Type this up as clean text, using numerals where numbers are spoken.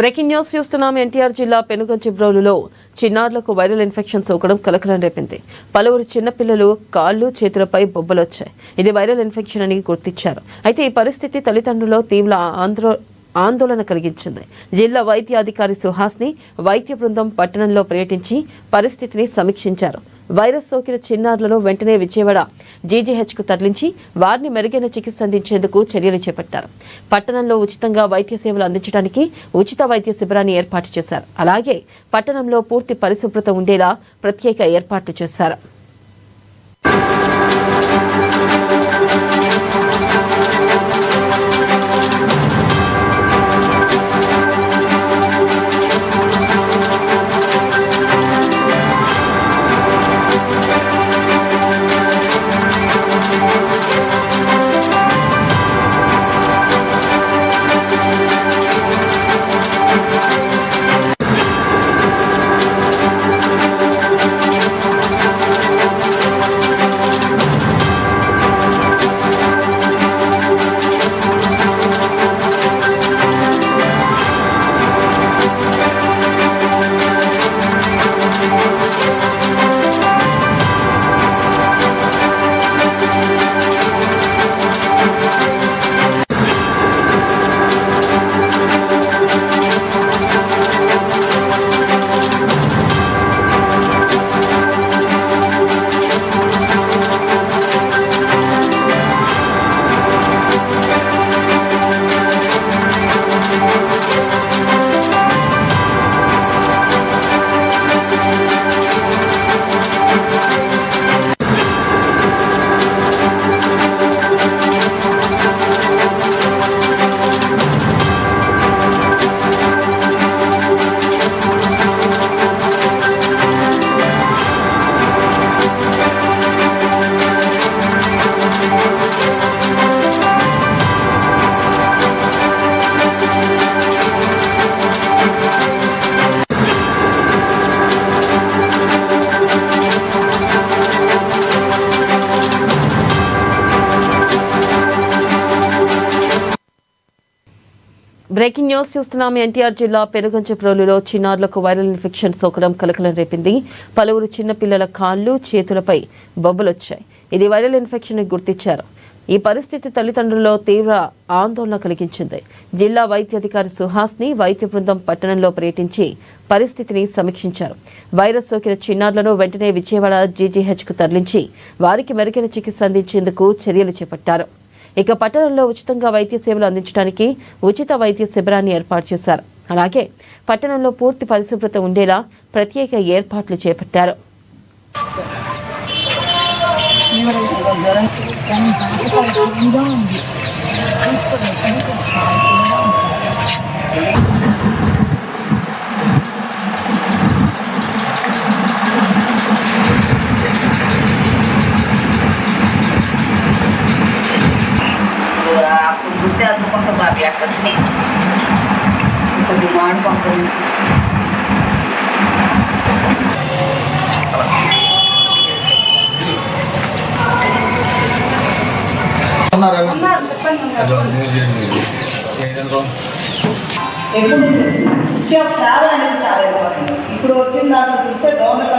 Breaking news చూస్తున్నాం. ఎన్టీఆర్ జిల్లా పెనుగంచిప్రోలులో చిన్నారులకు వైరల్ ఇన్ఫెక్షన్ సోకడం కలకలం రేపింది. పలువురు చిన్నపిల్లలు కాళ్ళు చేతులపై బొబ్బలొచ్చాయి. ఇది వైరల్ ఇన్ఫెక్షన్ అని గుర్తించారు. అయితే ఈ పరిస్థితి తల్లిదండ్రుల్లో తీవ్ర ఆందోళన కలిగించింది. జిల్లా వైద్యాధికారి సుహాస్ని వైద్య బృందం పట్టణంలో పర్యటించి పరిస్థితిని సమీక్షించారు. వైరస్ సోకిన చిన్నారులను వెంటనే విజయవాడ జీజీహెచ్కు తరలించి వారిని మెరుగైన చికిత్స అందించేందుకు చర్యలు చేపట్టారు. పట్టణంలో ఉచితంగా వైద్య సేవలు అందించడానికి ఉచిత వైద్య శిబిరాన్ని ఏర్పాటు చేశారు. అలాగే పట్టణంలో పూర్తి పరిశుభ్రత ఉండేలా ప్రత్యేక ఏర్పాట్లు చేశారు. బ్రేకింగ్ న్యూస్ చూస్తున్నాం. ఎన్టీఆర్ జిల్లా పెనుగంచిప్రోలులో చిన్నారులకు వైరల్ ఇన్ఫెక్షన్ సోకడం కలకలం రేపింది. పలువురు చిన్నపిల్లల కాళ్ళు చేతులపై బొబ్బలొచ్చాయి. ఇది వైరల్ ఇన్ఫెక్షన్ గుర్తించారు. ఈ పరిస్థితి తల్లిదండ్రుల్లో తీవ్ర ఆందోళన కలిగించింది. జిల్లా వైద్యాధికారి సుహాస్ని వైద్య బృందం పట్టణంలో పర్యటించి పరిస్థితిని సమీక్షించారు. వైరస్ సోకిన చిన్నారులను వెంటనే విజయవాడ జీజీహెచ్కు తరలించి వారికి మెరుగైన చికిత్స అందించేందుకు చర్యలు చేపట్టారు. ఇక పట్టణంలో ఉచితంగా వైద్య సేవలు అందించడానికి ఉచిత వైద్య శిబిరాన్ని ఏర్పాటు చేశారు. అలాగే పట్టణంలో పూర్తి పరిశుభ్రత ఉండేలా ప్రత్యేక ఏర్పాట్లు చేపట్టారు. గుర్తే అందుకుంటా బాబు ఎక్కడికి కొద్ది మాడుకుంటుంది. ఇప్పుడు వచ్చిన దాంట్లో చూస్తే డోనర్